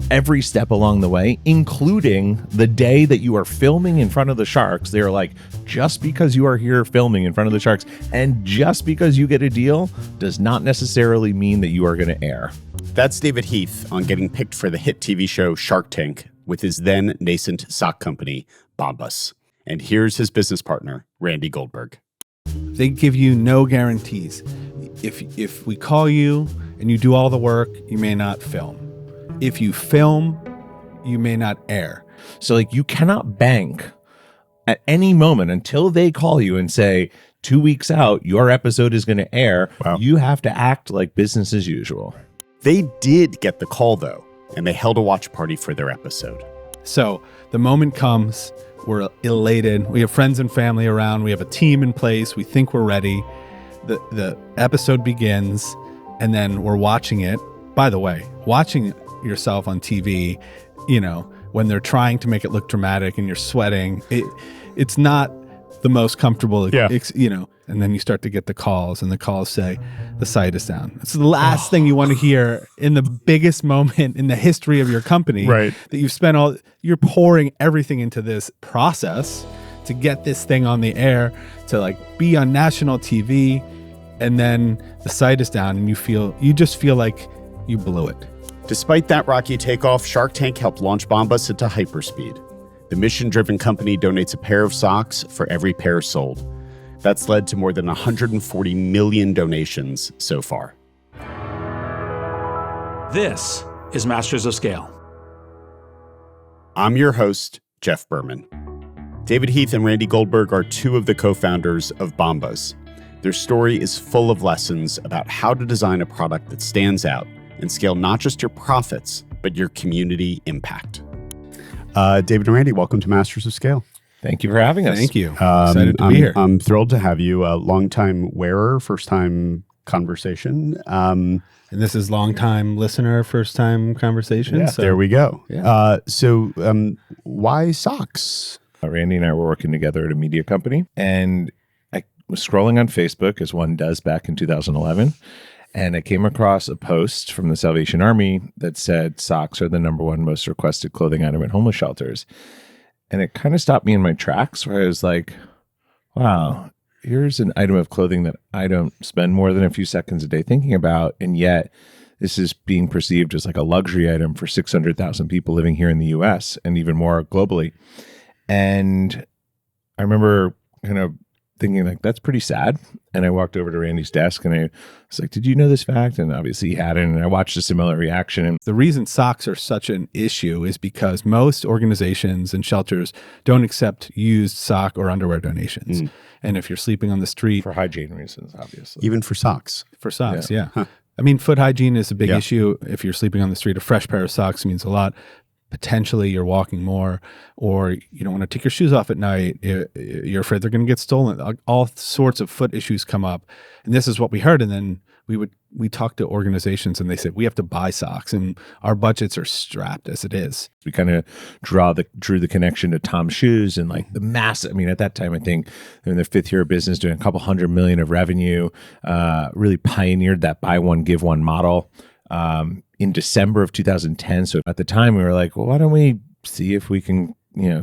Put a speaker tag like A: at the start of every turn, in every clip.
A: every step along the way, including the day that you are filming in front of the sharks. They're like, just because you are here filming in front of the sharks and just because you get a deal does not necessarily mean that you are going to air.
B: That's David Heath on getting picked for the hit TV show Shark Tank with his then nascent sock company, Bombas. And here's his business partner, Randy Goldberg.
C: They give you no guarantees. If we call you and you do all the work, you may not film. If you film, you may not air.
A: So like you cannot bank at any moment until they call you and say 2 weeks out, your episode is going to air.
B: Wow.
A: You have to act like business as usual.
B: They did get the call, though, and they held a watch party for their episode.
C: So the moment comes, we're elated. We have friends and family around. We have a team in place. We think we're ready. The episode begins, and then we're watching it. By the way, watching yourself on TV, when they're trying to make it look dramatic and you're sweating, it's not the most comfortable, and then you start to get the calls, and the calls say, the site is down. It's the last thing you want to hear in the biggest moment in the history of your company.
B: Right.
C: That you've spent you're pouring everything into this process to get this thing on the air, to like be on national TV, and then the site is down and you just feel like you blew it.
B: Despite that rocky takeoff, Shark Tank helped launch Bombas into hyperspeed. The mission-driven company donates a pair of socks for every pair sold. That's led to more than 140 million donations so far.
D: This is Masters of Scale.
B: I'm your host, Jeff Berman. David Heath and Randy Goldberg are two of the co-founders of Bombas. Their story is full of lessons about how to design a product that stands out and scale not just your profits, but your community impact. David and Randy, welcome to Masters of Scale.
A: Thank you for having us.
C: Thank you. Excited to be here.
B: I'm thrilled to have you. A longtime wearer, first-time conversation.
C: And this is long-time listener, first-time conversation.
B: Yeah,
C: so
B: there we go.
C: Yeah.
B: So why socks?
A: Randy and I were working together at a media company, and I was scrolling on Facebook, as one does back in 2011, and I came across a post from the Salvation Army that said socks are the #1 most requested clothing item at homeless shelters. And it kind of stopped me in my tracks, where I was like, wow, here's an item of clothing that I don't spend more than a few seconds a day thinking about. And yet this is being perceived as like a luxury item for 600,000 people living here in the US and even more globally. And I remember kind of thinking like, that's pretty sad. And I walked over to Randy's desk and I was like, did you know this fact? And obviously he hadn't. And I watched a similar reaction. And
C: the reason socks are such an issue is because most organizations and shelters don't accept used sock or underwear donations. And if you're sleeping on the street,
A: for hygiene reasons, obviously.
B: Even for socks.
C: For socks, yeah. Huh. I mean, foot hygiene is a big issue. If you're sleeping on the street, a fresh pair of socks means a lot. Potentially you're walking more, or you don't want to take your shoes off at night. You're afraid they're going to get stolen. All sorts of foot issues come up. And this is what we heard. And then we talked to organizations and they said, we have to buy socks and our budgets are strapped as it is.
A: We kind of drew the connection to Tom's Shoes and like the massive, I mean, at that time, I think they're in their 5th year of business, doing a couple $100 million of revenue, really pioneered that buy one, give one model. In December of 2010. So at the time we were like, well, why don't we see if we can,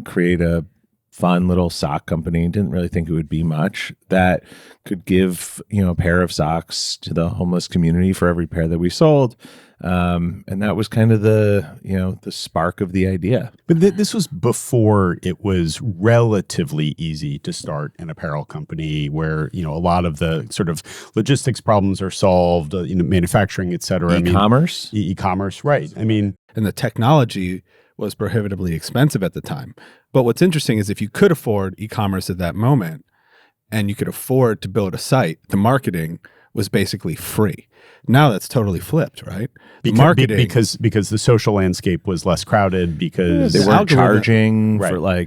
A: create a fun little sock company. Didn't really think it would be much that could give, a pair of socks to the homeless community for every pair that we sold. And that was kind of the spark of the idea.
B: But this was before it was relatively easy to start an apparel company where, a lot of the sort of logistics problems are solved, manufacturing, et cetera.
A: E-commerce?
B: E-commerce, right. And
C: the technology was prohibitively expensive at the time. But what's interesting is if you could afford e-commerce at that moment and you could afford to build a site, the marketing was basically free. Now that's totally flipped, right?
B: Marketing, because the social landscape was less crowded, because
A: they weren't charging for I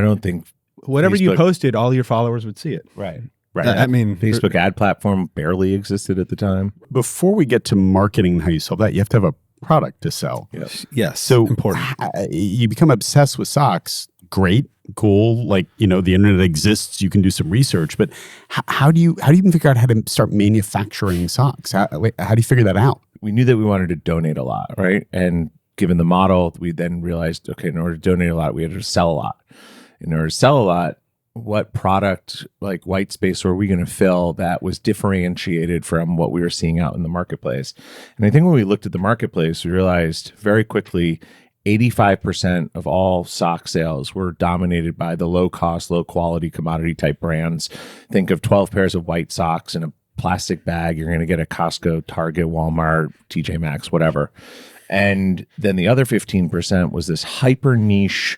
A: don't think
C: whatever you posted, all your followers would see it.
A: Right.
C: Facebook
A: ad platform barely existed at the time.
B: Before we get to marketing and how you sell that, you have to have a product to sell.
C: Yes.
B: So
C: important.
B: You become obsessed with socks. Great, cool. The internet exists. You can do some research, but how do you even figure out how to start manufacturing socks? How do you figure that out?
A: We knew that we wanted to donate a lot, right? And given the model, we then realized, okay, in order to donate a lot, we had to sell a lot. In order to sell a lot, what product, like white space, were we going to fill that was differentiated from what we were seeing out in the marketplace? And I think when we looked at the marketplace, we realized very quickly 85% of all sock sales were dominated by the low cost, low quality commodity type brands. Think of 12 pairs of white socks in a plastic bag you're going to get at Costco, Target, Walmart, TJ Maxx, whatever. And then the other 15% was this hyper niche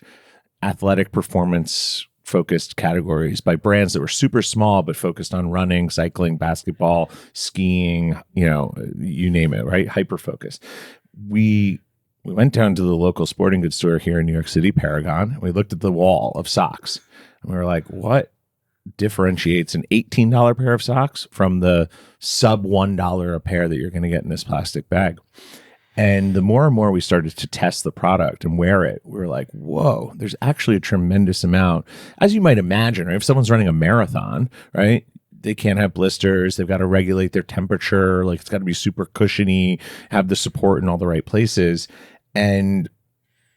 A: athletic performance focused categories by brands that were super small but focused on running, cycling, basketball, skiing, you name it, right? Hyper focused. We went down to the local sporting goods store here in New York City, Paragon. And we looked at the wall of socks and we were like, what differentiates an $18 pair of socks from the sub $1 a pair that you're going to get in this plastic bag? And the more and more we started to test the product and wear it, we were like, whoa, there's actually a tremendous amount. As you might imagine, right? If someone's running a marathon, right, they can't have blisters. They've got to regulate their temperature. Like, it's got to be super cushiony, have the support in all the right places. And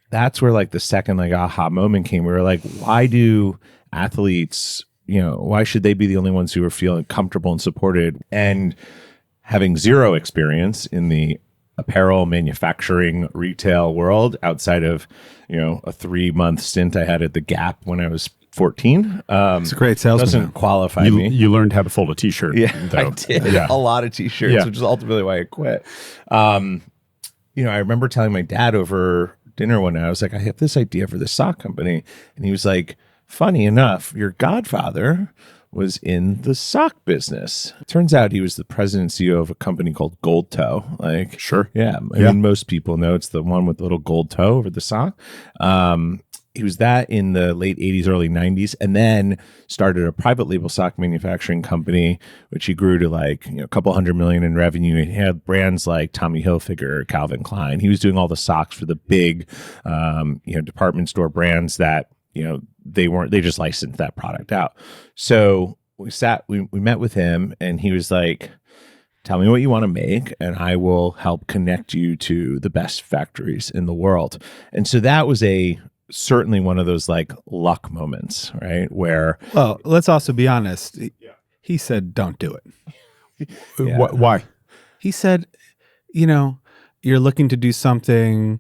A: that's where like the second like aha moment came. We were like, why do athletes, why should they be the only ones who are feeling comfortable and supported? And having zero experience in the apparel manufacturing retail world outside of a 3-month stint I had at the Gap when I was 14,
C: it's a great salesman.
A: Doesn't qualify me.
B: You learned how to fold a t-shirt.
A: Yeah,
B: though.
A: I did a lot of t-shirts, which is ultimately why I quit. I remember telling my dad over dinner one night, I was like, I have this idea for this sock company, and he was like, funny enough, your godfather was in the sock business. Turns out he was the president and CEO of a company called Gold Toe. Like,
B: sure.
A: Yeah. I mean, most people know it's the one with the little gold toe over the sock. He was that in the late 80s, early 90s, and then started a private label sock manufacturing company, which he grew to like, a couple $100 million in revenue. He had brands like Tommy Hilfiger, Calvin Klein. He was doing all the socks for the big, department store brands that, they just licensed that product out. So we met with him, and he was like, tell me what you want to make and I will help connect you to the best factories in the world. And so that was certainly one of those like luck moments, right? Where,
C: well, let's also be honest. He said, don't do it.
B: Yeah. Why?
C: He said, you're looking to do something.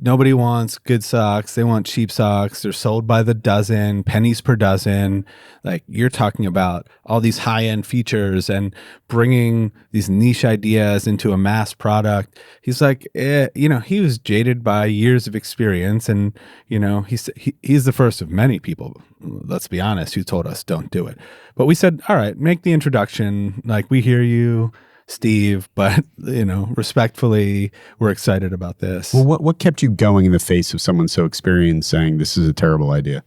C: Nobody wants good socks. They want cheap socks. They're sold by the dozen, pennies per dozen. Like, you're talking about all these high-end features and bringing these niche ideas into a mass product. He's like, he was jaded by years of experience. And, he's the first of many people, let's be honest, who told us don't do it. But we said, all right, make the introduction. Like, we hear you, Steve, but respectfully, we're excited about this.
B: Well, what kept you going in the face of someone so experienced saying this is a terrible idea?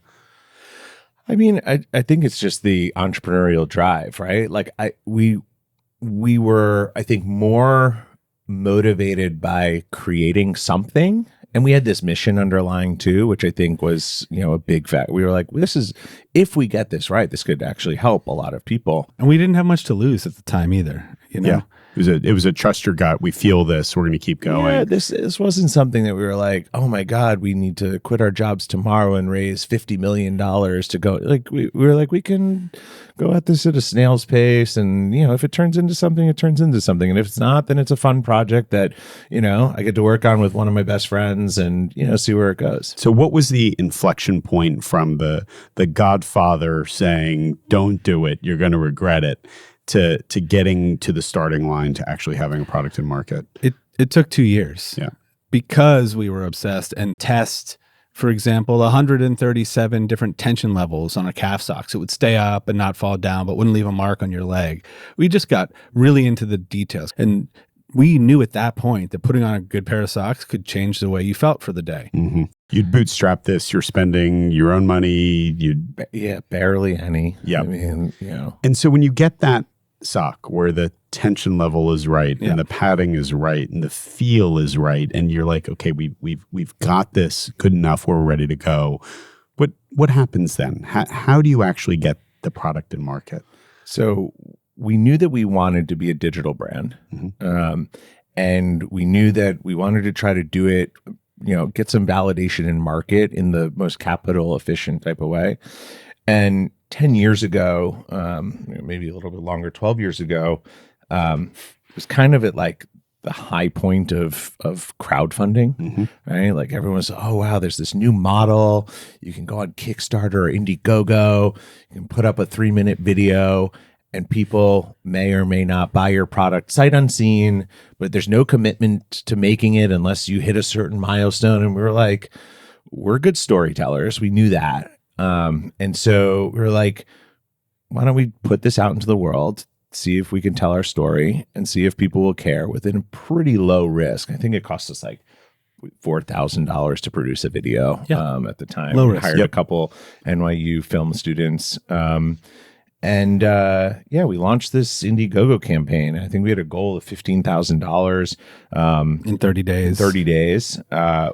A: I mean, I think it's just the entrepreneurial drive, right? Like we were, I think, more motivated by creating something. And we had this mission underlying too, which I think was, a big fact. We were like, if we get this right, this could actually help a lot of people.
C: And we didn't have much to lose at the time either.
B: Yeah. It was a trust your gut. We feel this. We're going to keep going.
A: Yeah, this wasn't something that we were like, oh my God, we need to quit our jobs tomorrow and raise $50 million to go. Like we were like, we can go at this at a snail's pace, and if it turns into something, it turns into something, and if it's not, then it's a fun project that I get to work on with one of my best friends, and see where it goes.
B: So, what was the inflection point from the Godfather saying, "Don't do it, you're going to regret it," to getting to the starting line to actually having a product in market?
C: It took 2 years.
B: Yeah.
C: Because we were obsessed and test, for example, 137 different tension levels on a calf sock. So it would stay up and not fall down, but wouldn't leave a mark on your leg. We just got really into the details. And we knew at that point that putting on a good pair of socks could change the way you felt for the day.
B: Mm-hmm. You'd bootstrap this. You're spending your own money.
A: Barely any.
B: Yeah.
A: I mean,
B: And so when you get that sock where the tension level is right and the padding is right and the feel is right, and you're like, okay, we've got this good enough, we're ready to go. What happens then? How do you actually get the product in market?
A: So we knew that we wanted to be a digital brand, and we knew that we wanted to try to do it get some validation in market in the most capital efficient type of way. And 10 years ago, maybe a little bit longer, 12 years ago, it was kind of at like the high point of crowdfunding, right? Like everyone was, oh, wow, there's this new model. You can go on Kickstarter or Indiegogo. You can put up a 3-minute video and people may or may not buy your product sight unseen, but there's no commitment to making it unless you hit a certain milestone. And we were like, we're good storytellers. We knew that. And so we were like, why don't we put this out into the world, see if we can tell our story and see if people will care within a pretty low risk. I think it cost us like $4,000 to produce a video at the time.
C: Low
A: We
C: risk.
A: hired a couple NYU film students. And we launched this Indiegogo campaign. I think we had a goal of $15,000
C: In 30 days.
A: in 30 days.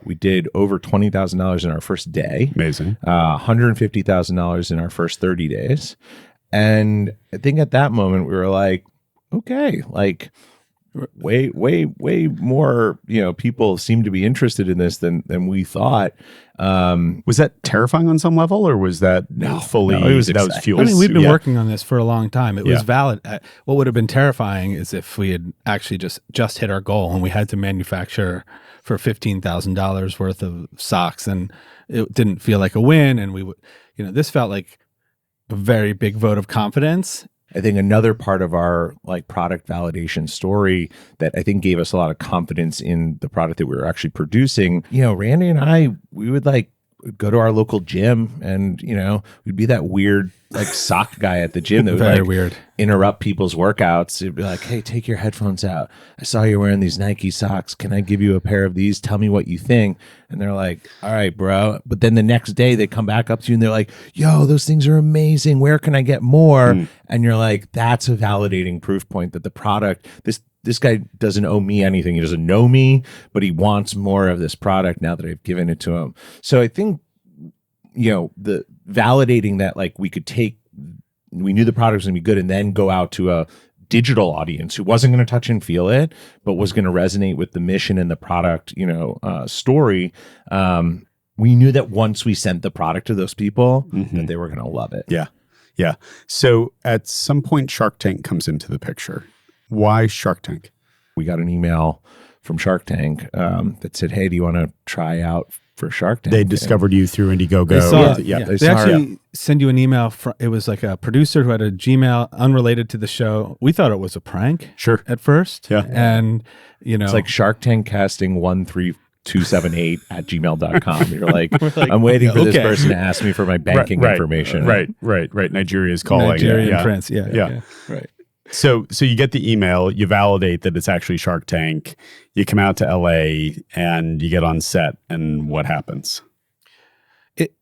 A: We did over $20,000 in our first day.
B: Amazing.
A: $150,000 in our first 30 days. And I think at that moment we were like, okay, like way more, people seem to be interested in this than we thought.
B: Was that terrifying on some level, or was that fully?
A: No, it was
B: that was
A: exciting.
B: fuel.
C: I mean, we've been working on this for a long time. It was
B: Yeah.
C: valid. What would have been terrifying is if we had actually just hit our goal and we had to manufacture for $15,000 worth of socks, and it didn't feel like a win. And we would, this felt like a very big vote of confidence.
A: I think another part of our like product validation story that I think gave us a lot of confidence in the product that we were actually producing, Randy and I, we would like go to our local gym and, we'd be that weird like sock guy at the gym that would
C: Very
A: like
C: weird.
A: interrupt people's workouts. It'd be like, hey, take your headphones out. I saw you wearing these Nike socks. Can I give you a pair of these? Tell me what you think. And they're like, all right, bro. But then the next day they come back up to you and they're like, yo, those things are amazing. Where can I get more? And you're like, that's a validating proof point that the product, this guy doesn't owe me anything. He doesn't know me, but he wants more of this product now that I've given it to him. So I think, the validating that like we knew the product was going to be good and then go out to a digital audience who wasn't going to touch and feel it, but was going to resonate with the mission and the product, story. We knew that once we sent the product to those people, that they were going to love it.
B: Yeah. Yeah. So at some point, Shark Tank comes into the picture. Why Shark Tank?
A: We got an email from Shark Tank that said, hey, do you want to try out for Shark Tank?
B: They discovered you through Indiegogo.
C: They saw it.
A: They
C: They
A: saw
C: actually send you an email. It was like a producer who had a Gmail unrelated to the show. We thought it was a prank
B: Sure.
C: at first.
B: Yeah.
C: And,
A: It's like Shark Tank casting 13278 at gmail.com. You're like, I'm waiting for this
C: okay.
A: person to ask me for my banking information.
B: Right. Nigeria's calling.
C: Nigerian prince. Yeah.
A: Right.
B: So you get the email, you validate that it's actually Shark Tank, you come out to LA and you get on set, and what happens?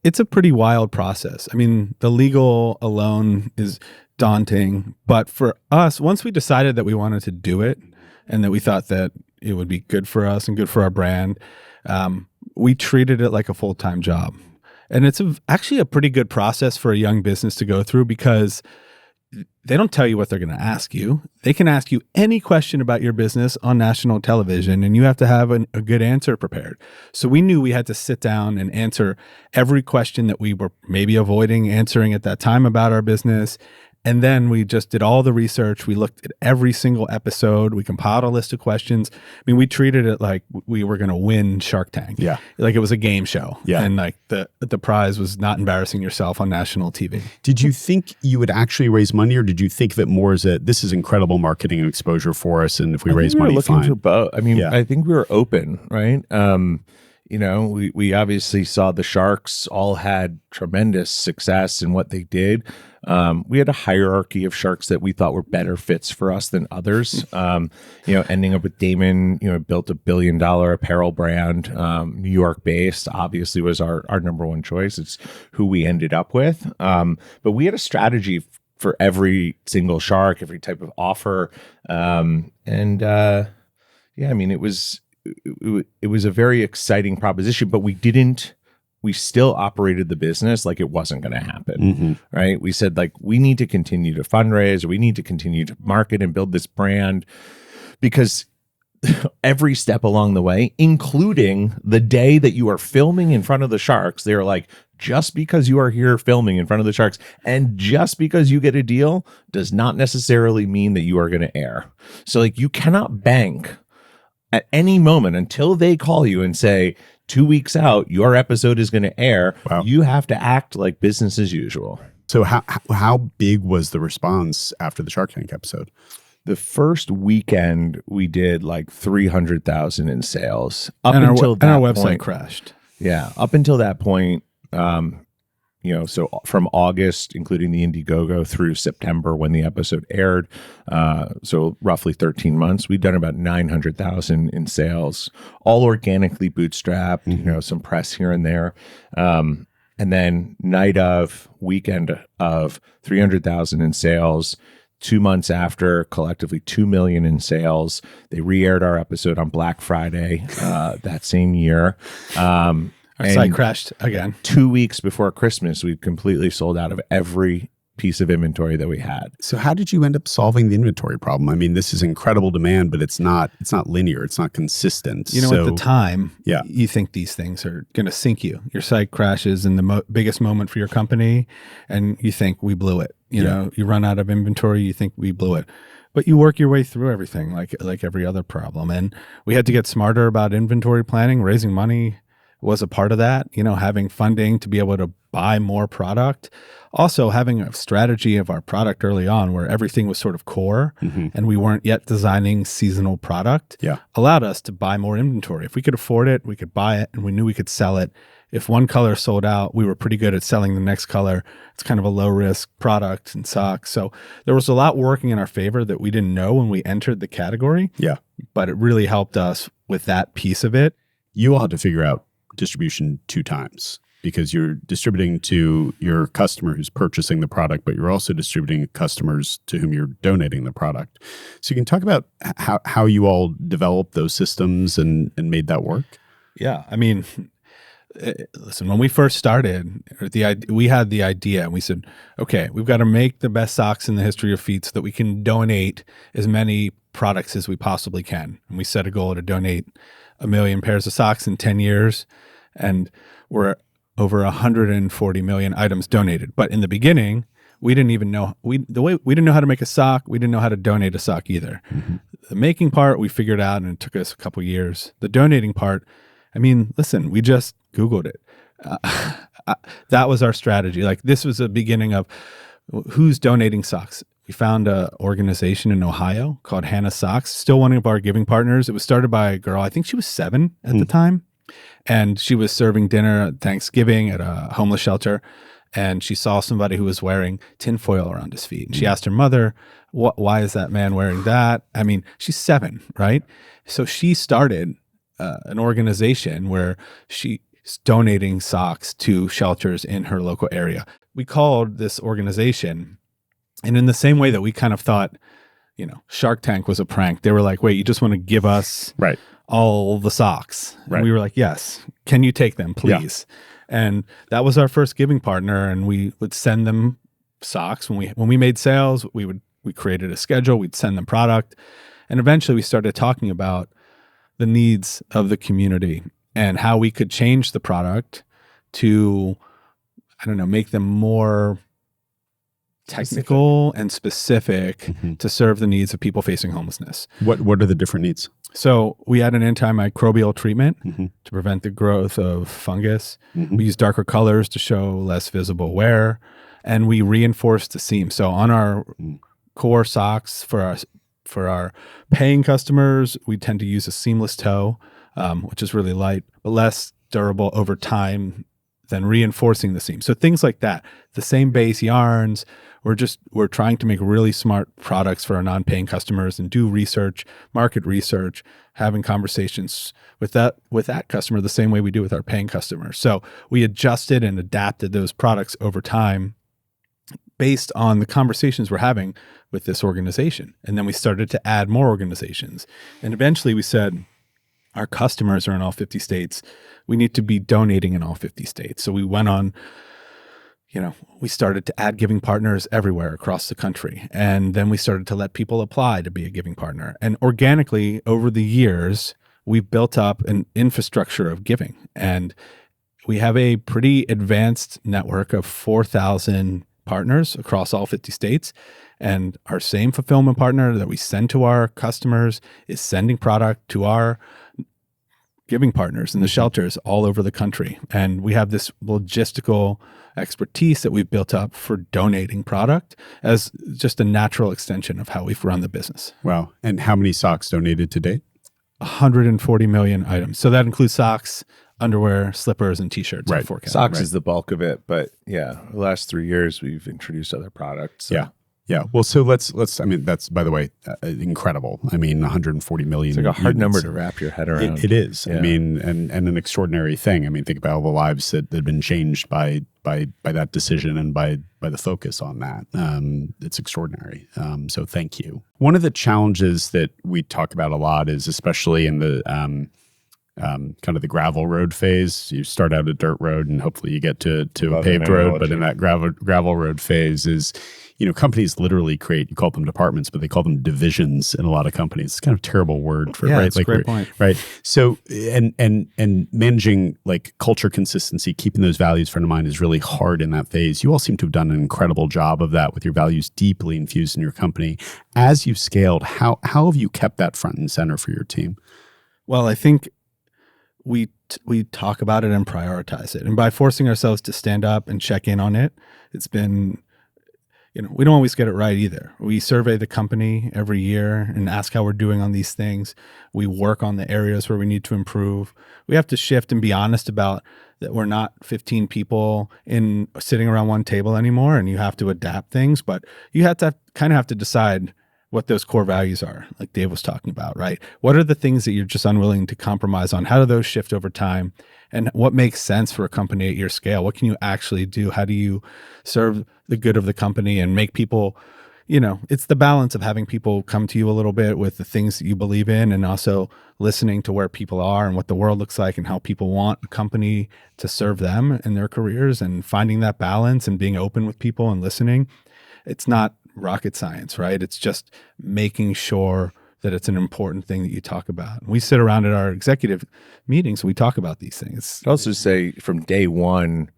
C: It's a pretty wild process. I mean, the legal alone is daunting, but for us, once we decided that we wanted to do it and that we thought that it would be good for us and good for our brand, we treated it like a full-time job. And it's actually a pretty good process for a young business to go through because they don't tell you what they're going to ask you. They can ask you any question about your business on national television, and you have to have a good answer prepared. So we knew we had to sit down and answer every question that we were maybe avoiding answering at that time about our business. And then we just did all the research. We looked at every single episode. We compiled a list of questions. I mean, we treated it like we were going to win Shark Tank.
B: Yeah.
C: Like it was a game show.
B: Yeah.
C: And like the prize was not embarrassing yourself on national TV.
B: Did you think you would actually raise money, or did you think of it more as this is incredible marketing and exposure for us, and if we raise money,
A: we were looking
B: fine?
A: for both. I mean,
B: Yeah.
A: I think we were open, right? We obviously saw the Sharks all had tremendous success in what they did. We had a hierarchy of Sharks that we thought were better fits for us than others. Ending up with Damon, built $1 billion apparel brand, New York based, obviously was our number one choice. It's who we ended up with. But we had a strategy for every single Shark, every type of offer. It was a very exciting proposition, but we still operated the business like it wasn't going to happen, right? We said like, we need to continue to fundraise, or we need to continue to market and build this brand, because every step along the way, including the day that you are filming in front of the sharks. They're like, just because you are here filming in front of the sharks and just because you get a deal does not necessarily mean that you are going to air. So like you cannot bank at any moment until they call you and say 2 weeks out, your episode is going to air.
B: Wow.
A: You have to act like business as usual.
B: So how big was the response after the Shark Tank episode?
A: The first weekend we did like 300,000 in sales.
C: And our website crashed.
A: Yeah. Up until that point, so from August, including the Indiegogo, through September when the episode aired, so roughly 13 months, we'd done about 900,000 in sales, all organically bootstrapped, some press here and there. And then weekend of 300,000 in sales. 2 months after, collectively 2 million in sales. They re-aired our episode on Black Friday that same year.
C: Our site crashed again.
A: 2 weeks before Christmas, we completely sold out of every piece of inventory that we had.
B: So how did you end up solving the inventory problem? I mean, this is incredible demand, but it's not linear. It's not consistent.
C: At the time, you think these things are going to sink you. Your site crashes in the biggest moment for your company, and you think we blew it. You run out of inventory, you think we blew it. But you work your way through everything like every other problem. And we had to get smarter about inventory planning. Raising money was a part of that, having funding to be able to buy more product. Also having a strategy of our product early on where everything was sort of core and we weren't yet designing seasonal product allowed us to buy more inventory. If we could afford it, we could buy it and we knew we could sell it. If one color sold out, we were pretty good at selling the next color. It's kind of a low risk product in socks. So there was a lot working in our favor that we didn't know when we entered the category.
B: Yeah.
C: But it really helped us with that piece of it.
B: You all had to figure out distribution 2 times because you're distributing to your customer who's purchasing the product, but you're also distributing to customers to whom you're donating the product. So you can talk about how you all developed those systems and made that work?
C: Yeah. I mean, listen, when we first started, we had the idea and we said, okay, we've got to make the best socks in the history of feet so that we can donate as many products as we possibly can. And we set a goal to donate 1 million pairs of socks in 10 years. And we're over 140 million items donated. But in the beginning, we didn't even know, we didn't know how to make a sock. We didn't know how to donate a sock either. The making part, we figured out and it took us a couple years. The donating part, I mean, listen, we just Googled it. That was our strategy. Like this was the beginning of who's donating socks. We found an organization in Ohio called Hannah Socks, still one of our giving partners. It was started by a girl, I think she was 7 at the time. And she was serving dinner at Thanksgiving at a homeless shelter. And she saw somebody who was wearing tinfoil around his feet. And she asked her mother, why is that man wearing that? I mean, she's 7, right? So she started an organization where she's donating socks to shelters in her local area. We called this organization, and in the same way that we kind of thought, Shark Tank was a prank, they were like, wait, you just want to give us all the socks?
B: Right.
C: And we were like, yes, can you take them, please? Yeah. And that was our first giving partner, and we would send them socks. When we made sales, we created a schedule, we'd send them product, and eventually we started talking about the needs of the community and how we could change the product to, make them more technical and specific to serve the needs of people facing homelessness.
B: What are the different needs?
C: So we had an antimicrobial treatment to prevent the growth of fungus. We used darker colors to show less visible wear, and we reinforced the seam. So on our core socks for our paying customers, we tend to use a seamless toe, which is really light, but less durable over time than reinforcing the seam. So things like that, the same base yarns, we're trying to make really smart products for our non-paying customers and do research, market research, having conversations with that customer the same way we do with our paying customers. So we adjusted and adapted those products over time based on the conversations we're having with this organization. And then we started to add more organizations. And eventually we said, our customers are in all 50 states. We need to be donating in all 50 states. So we went on, we started to add giving partners everywhere across the country. And then we started to let people apply to be a giving partner. And organically, over the years, we've built up an infrastructure of giving. And we have a pretty advanced network of 4,000 partners across all 50 states. And our same fulfillment partner that we send to our customers is sending product to our giving partners in the shelters all over the country. And we have this logistical expertise that we've built up for donating product as just a natural extension of how we've run the business.
B: Wow. And how many socks donated to date?
C: 140 million items. So that includes socks, underwear, slippers, and t-shirts.
B: Right.
A: Socks is the bulk of it, but yeah, the last 3 years we've introduced other products. So.
B: Yeah. Yeah. Well, so let's, I mean, that's, by the way, incredible. I mean, 140 million.
A: It's like a hard number to wrap your head around.
B: It is.
A: Yeah.
B: I mean, and an extraordinary thing. I mean, think about all the lives that have been changed by that decision and by the focus on that. It's extraordinary. So thank you. One of the challenges that we talk about a lot is, especially in the kind of the gravel road phase, you start out a dirt road and hopefully you get to a paved road. But in that gravel road phase is, companies literally create, you call them departments, but they call them divisions in a lot of companies. It's kind of a terrible word for it, right?
C: That's a great point.
B: Right. So, and managing like culture consistency, keeping those values front of mind is really hard in that phase. You all seem to have done an incredible job of that with your values deeply infused in your company. As you've scaled, how have you kept that front and center for your team?
C: Well, I think we talk about it and prioritize it. And by forcing ourselves to stand up and check in on it, it's been, we don't always get it right either. We survey the company every year and ask how we're doing on these things. We work on the areas where we need to improve. We have to shift and be honest about that we're not 15 people sitting around one table anymore, and you have to adapt things, but you have to kind of have to decide what those core values are, like Dave was talking about, right? What are the things that you're just unwilling to compromise on? How do those shift over time? And what makes sense for a company at your scale? What can you actually do? How do you serve the good of the company and make people, it's the balance of having people come to you a little bit with the things that you believe in, and also listening to where people are and what the world looks like and how people want a company to serve them in their careers, and finding that balance and being open with people and listening. It's not rocket science, right? It's just making sure that it's an important thing that you talk about. We sit around at our executive meetings, we talk about these things.
A: I'd also say from day one,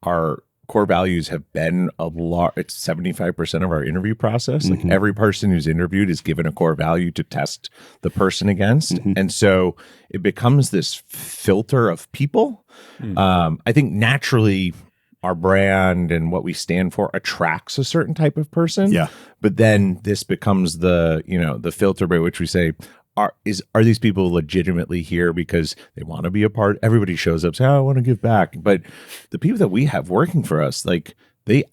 A: our core values have been it's 75% of our interview process. Like every person who's interviewed is given a core value to test the person against. And so it becomes this filter of people. I think naturally our brand and what we stand for attracts a certain type of person.
B: Yeah.
A: But then this becomes the filter by which we say, are these people legitimately here because they want to be a part? Everybody shows up, say, I want to give back. But the people that we have working for us, like they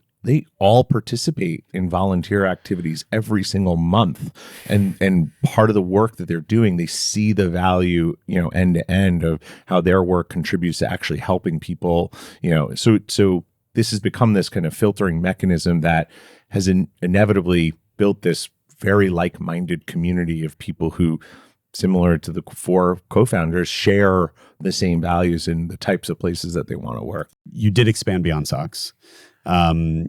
A: all participate in volunteer activities every single month. And part of the work that they're doing, they see the value, end to end of how their work contributes to actually helping people, so this has become this kind of filtering mechanism that has inevitably built this very like-minded community of people who, similar to the 4 co-founders, share the same values in the types of places that they want to work.
B: You did expand beyond socks. Not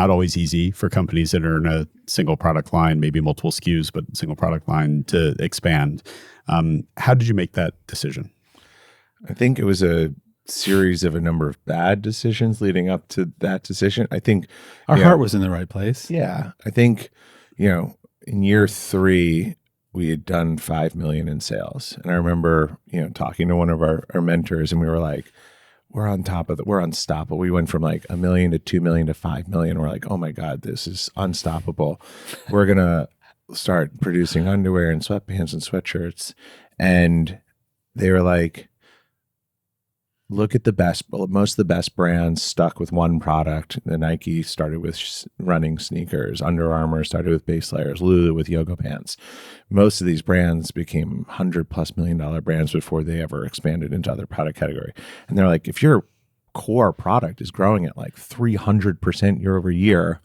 B: always easy for companies that are in a single product line, maybe multiple SKUs, but single product line to expand. How did you make that decision?
A: I think it was a series of a number of bad decisions leading up to that decision. I think
C: our heart was in the right place.
A: Yeah. I think, in year 3, we had done 5 million in sales. And I remember, talking to one of our mentors, and we were like, we're on top of it. We're unstoppable. We went from like 1 million to 2 million to 5 million. We're like, oh my God, this is unstoppable. We're going to start producing underwear and sweatpants and sweatshirts. And they were like, look at most of the best brands stuck with one product. The Nike started with running sneakers. Under Armour started with base layers. Lulu with yoga pants. Most of these brands became $100+ million brands before they ever expanded into other product category. And they're like, if your core product is growing at like 300% year over year,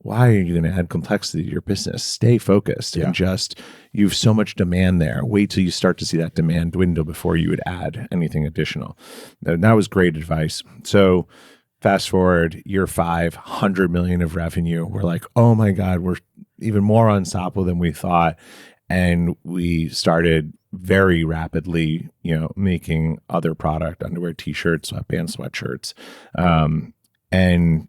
A: why are you going to add complexity to your business? Stay focused and just, you have so much demand there. Wait till you start to see that demand dwindle before you would add anything additional. That was great advice. So fast forward, year 5, $100 million of revenue. We're like, oh my God, we're even more unstoppable than we thought. And we started very rapidly, making other product, underwear, t-shirts, sweatbands, sweatshirts. And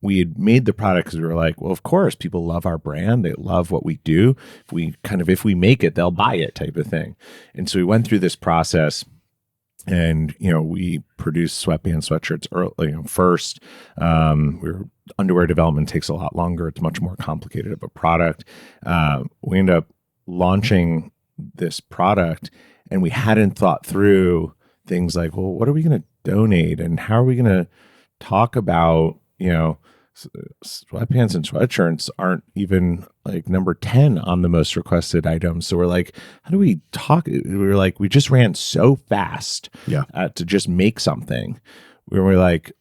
A: we had made the product because we were like, well, of course, people love our brand. They love what we do. If we make it, they'll buy it type of thing. And so we went through this process and, we produced sweatbands, sweatshirts early, first. Underwear development takes a lot longer. It's much more complicated of a product. We end up launching this product and we hadn't thought through things like, well, what are we going to donate and how are we going to talk about, sweatpants and sweatshirts aren't even like number 10 on the most requested items. So we're like, how do we talk? We were like, we just ran so fast to just make something. We were like,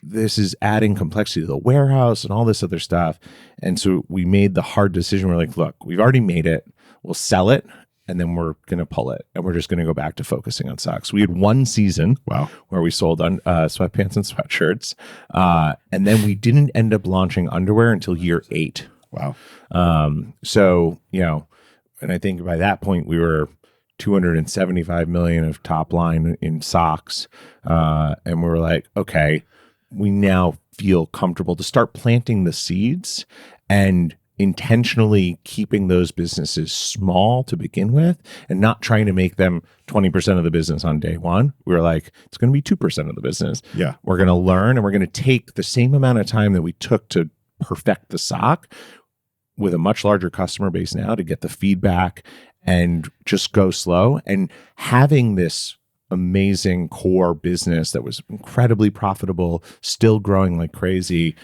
A: this is adding complexity to the warehouse and all this other stuff. And so we made the hard decision. We're like, look, we've already made it. We'll sell it. And then we're going to pull it. And we're just going to go back to focusing on socks. We had one season where we sold on sweatpants and sweatshirts. And then we didn't end up launching underwear until year 8.
B: Wow.
A: So, and I think by that point we were $275 million of top line in socks. And we were like, okay, we now feel comfortable to start planting the seeds and intentionally keeping those businesses small to begin with and not trying to make them 20% of the business on day one. We were like, it's going to be 2% of the business.
B: Yeah.
A: We're going to learn and we're going to take the same amount of time that we took to perfect the sock with a much larger customer base now to get the feedback and just go slow. And having this amazing core business that was incredibly profitable, still growing like crazy,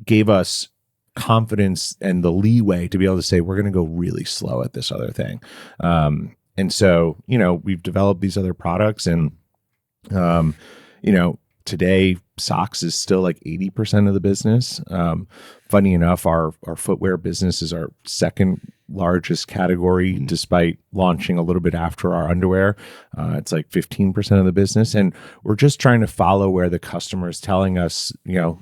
A: gave us confidence and the leeway to be able to say, we're going to go really slow at this other thing. And so, we've developed these other products and, today socks is still like 80% of the business. Funny enough, our footwear business is our second largest category, despite launching a little bit after our underwear. It's like 15% of the business. And we're just trying to follow where the customer is telling us,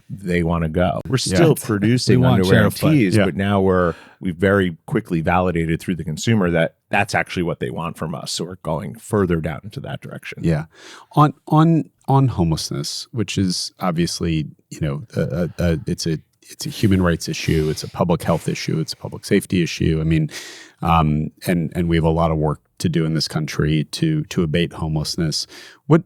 A: they want to go. We're still producing underwear and tees, but now we've very quickly validated through the consumer that that's actually what they want from us. So we're going further down into that direction.
B: Yeah. On homelessness, which is obviously, it's a human rights issue, it's a public health issue, it's a public safety issue. I mean, and we have a lot of work to do in this country to abate homelessness. What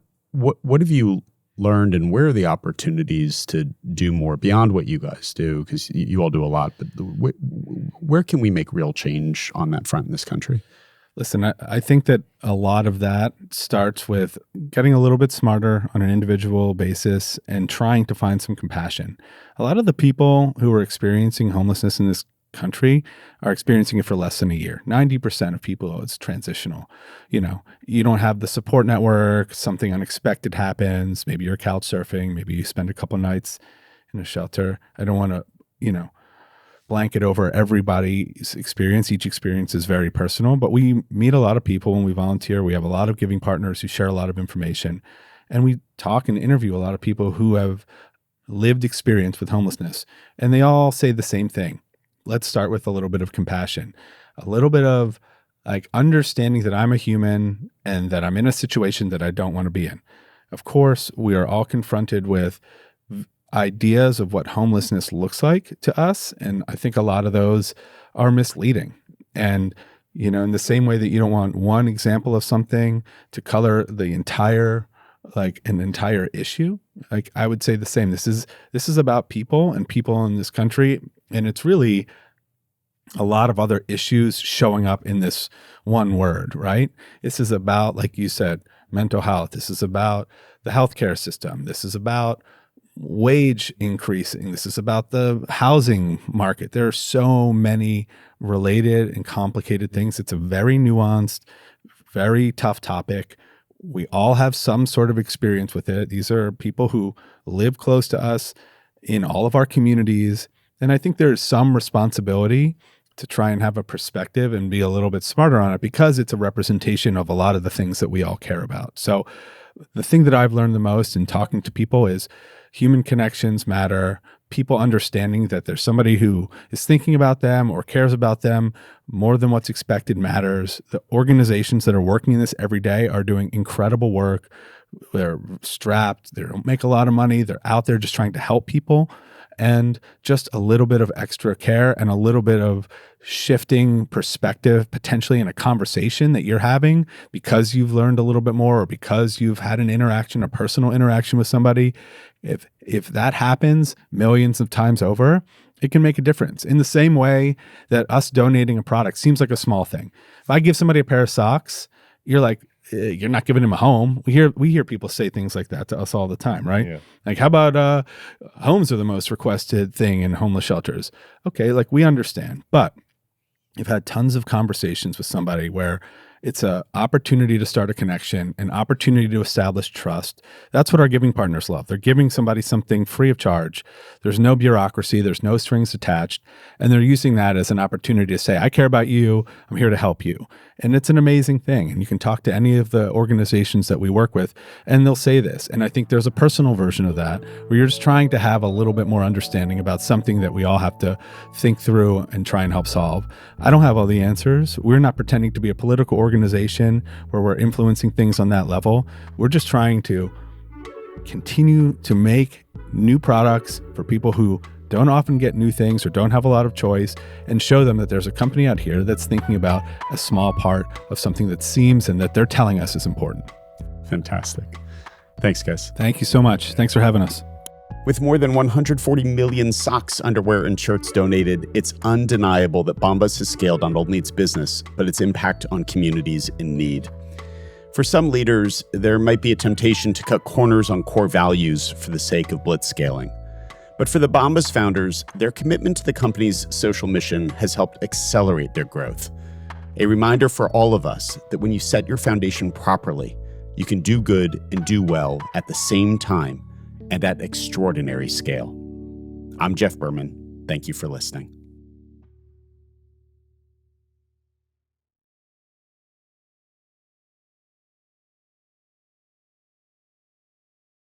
B: have you learned, and where are the opportunities to do more beyond what you guys do? Because you all do a lot, but where can we make real change on that front in this country?
C: Listen, I think that a lot of that starts with getting a little bit smarter on an individual basis and trying to find some compassion. A lot of the people who are experiencing homelessness in this country are experiencing it for less than a year. 90% of people, it's transitional. You don't have the support network, something unexpected happens, maybe you're couch surfing, maybe you spend a couple nights in a shelter. I don't want to, blanket over everybody's experience. Each experience is very personal, but we meet a lot of people when we volunteer. We have a lot of giving partners who share a lot of information, and we talk and interview a lot of people who have lived experience with homelessness, and they all say the same thing. Let's start with a little bit of compassion, a little bit of like understanding that I'm a human and that I'm in a situation that I don't want to be in. Of course, we are all confronted with ideas of what homelessness looks like to us. And I think a lot of those are misleading. And, in the same way that you don't want one example of something to color the entire, like an entire issue, like I would say the same. This is about people and people in this country. And it's really a lot of other issues showing up in this one word, right? This is about, like you said, mental health. This is about the healthcare system. This is about wage increasing. This is about the housing market. There are so many related and complicated things. It's a very nuanced, very tough topic. We all have some sort of experience with it. These are people who live close to us in all of our communities. And I think there's some responsibility to try and have a perspective and be a little bit smarter on it because it's a representation of a lot of the things that we all care about. So the thing that I've learned the most in talking to people is human connections matter. People understanding that there's somebody who is thinking about them or cares about them more than what's expected matters. The organizations that are working in this every day are doing incredible work. They're strapped. They don't make a lot of money. They're out there just trying to help people. And just a little bit of extra care and a little bit of shifting perspective, potentially in a conversation that you're having because you've learned a little bit more or because you've had an interaction, a personal interaction with somebody. If that happens millions of times over, it can make a difference. In the same way that us donating a product seems like a small thing. If I give somebody a pair of socks, you're like, you're not giving him a home. We hear people say things like that to us all the time, right?
A: Yeah.
C: Like, how about homes are the most requested thing in homeless shelters? Okay, like we understand, but you've had tons of conversations with somebody where it's an opportunity to start a connection, an opportunity to establish trust. That's what our giving partners love. They're giving somebody something free of charge. There's no bureaucracy. There's no strings attached. And they're using that as an opportunity to say, I care about you. I'm here to help you. And it's an amazing thing. And you can talk to any of the organizations that we work with, and they'll say this. And I think there's a personal version of that where you're just trying to have a little bit more understanding about something that we all have to think through and try and help solve. I don't have all the answers. We're not pretending to be a political organization where we're influencing things on that level. We're just trying to continue to make new products for people who don't often get new things or don't have a lot of choice, and show them that there's a company out here that's thinking about a small part of something that seems and that they're telling us is important.
B: Fantastic. Thanks, guys.
C: Thank you so much. Thanks for having us.
B: With more than 140 million socks, underwear, and shirts donated, it's undeniable that Bombas has scaled not only its business, but its impact on communities in need. For some leaders, there might be a temptation to cut corners on core values for the sake of blitzscaling. But for the Bombas founders, their commitment to the company's social mission has helped accelerate their growth. A reminder for all of us that when you set your foundation properly, you can do good and do well at the same time and at extraordinary scale. I'm Jeff Berman. Thank you for listening.